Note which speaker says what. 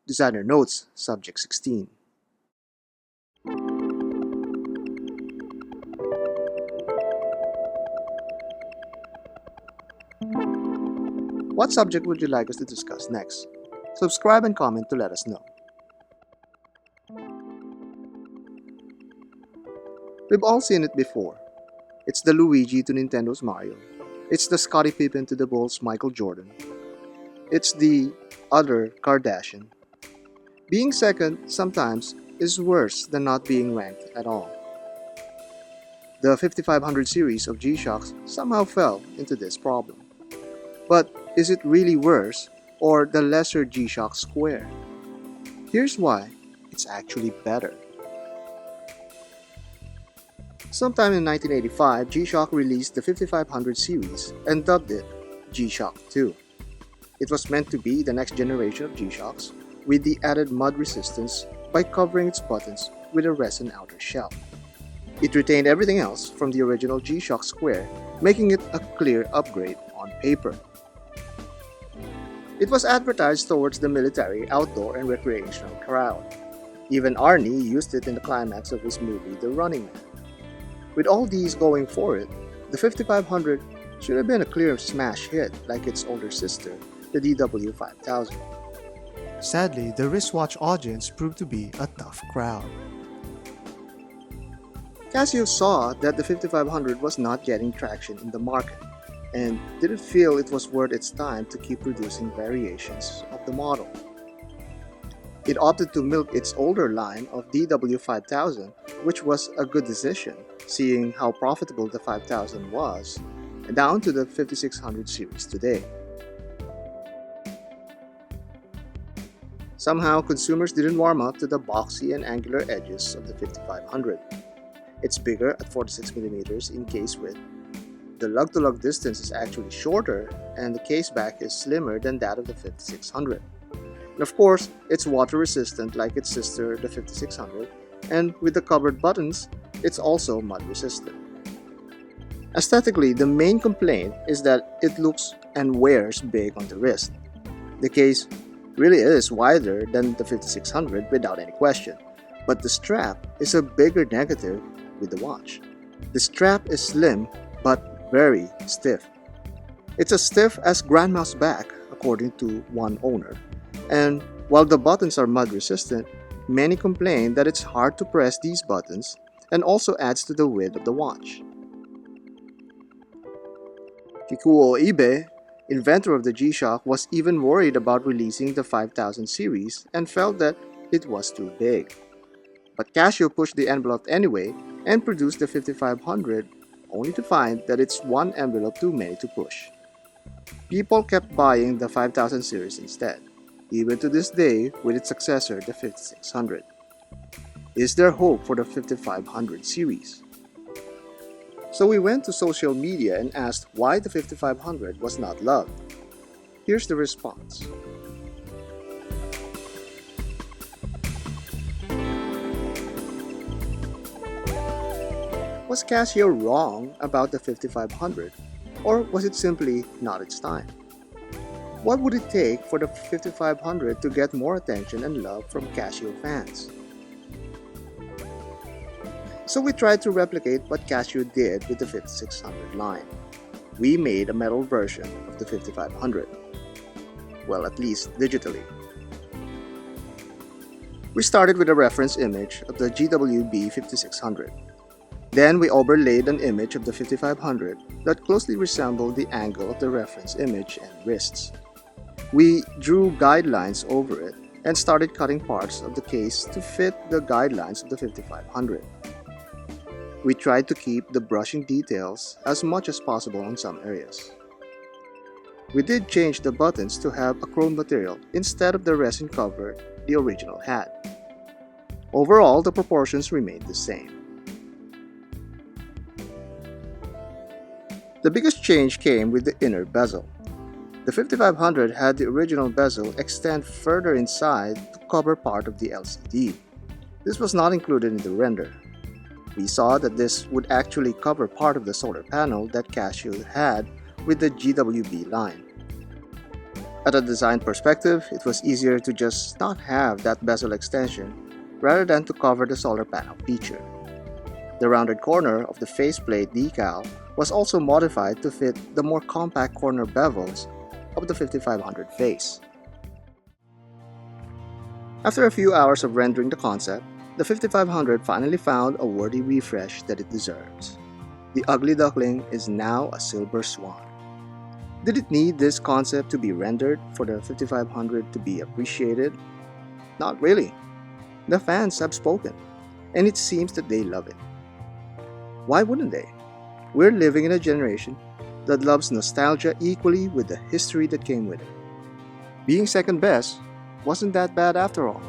Speaker 1: Designer Notes, Subject 16. What subject would you like us to discuss next? Subscribe and comment to let us know. We've all seen it before. It's the Luigi to Nintendo's Mario. It's the Scottie Pippen to the Bulls' Michael Jordan. It's the other Kardashian. Being second sometimes is worse than not being ranked at all. The 5500 series of G-Shocks somehow fell into this problem. But is it really worse or the lesser G-Shock Square? Here's why it's actually better. Sometime in 1985, G-Shock released the 5500 series and dubbed it G-Shock 2. It was meant to be the next generation of G-Shocks with the added mud resistance by covering its buttons with a resin outer shell. It retained everything else from the original G-Shock Square, making it a clear upgrade on paper. It was advertised towards the military, outdoor, and recreational crowd. Even Arnie used it in the climax of his movie The Running Man. With all these going for it, the 5500 should have been a clear smash hit like its older sister, the DW5000. Sadly, the wristwatch audience proved to be a tough crowd. Casio saw that the 5500 was not getting traction in the market and didn't feel it was worth its time to keep producing variations of the model. It opted to milk its older line of DW5000, which was a good decision, seeing how profitable the 5000 was, down to the 5600 series today. Somehow, consumers didn't warm up to the boxy and angular edges of the 5500. It's bigger at 46mm in case width. The lug-to-lug distance is actually shorter, and the case back is slimmer than that of the 5600. And of course, it's water resistant like its sister, the 5600, and with the covered buttons, it's also mud resistant. Aesthetically, the main complaint is that it looks and wears big on the wrist. The case really is wider than the 5600 without any question, but the strap is a bigger negative with the watch. The strap is slim but very stiff. It's as stiff as grandma's back, according to one owner. And while the buttons are mud resistant, many complain that it's hard to press these buttons and also adds to the width of the watch. Kikuo Ibe, inventor of the G-Shock, was even worried about releasing the 5000 series and felt that it was too big. But Casio pushed the envelope anyway and produced the 5500, only to find that it's one envelope too many to push. People kept buying the 5000 series instead, even to this day with its successor, the 5600. Is there hope for the 5500 series? So we went to social media and asked why the 5500 was not loved. Here's the response. Was Casio wrong about the 5500, or was it simply not its time? What would it take for the 5500 to get more attention and love from Casio fans? So we tried to replicate what Casio did with the 5600 line. We made a metal version of the 5500. Well, at least digitally. We started with a reference image of the GWB5600. Then we overlaid an image of the 5500 that closely resembled the angle of the reference image and wrists. We drew guidelines over it and started cutting parts of the case to fit the guidelines of the 5500. We tried to keep the brushing details as much as possible in some areas. We did change the buttons to have a chrome material instead of the resin cover the original had. Overall, the proportions remained the same. The biggest change came with the inner bezel. The 5500 had the original bezel extend further inside to cover part of the LCD. This was not included in the render. We saw that this would actually cover part of the solar panel that Casio had with the GWB line. At a design perspective, it was easier to just not have that bezel extension rather than to cover the solar panel feature. The rounded corner of the faceplate decal was also modified to fit the more compact corner bevels of the 5500 face. After a few hours of rendering the concept, the 5500 finally found a worthy refresh that it deserves. The ugly duckling is now a silver swan. Did it need this concept to be rendered for the 5500 to be appreciated? Not really. The fans have spoken, and it seems that they love it. Why wouldn't they? We're living in a generation that loves nostalgia equally with the history that came with it. Being second best wasn't that bad after all.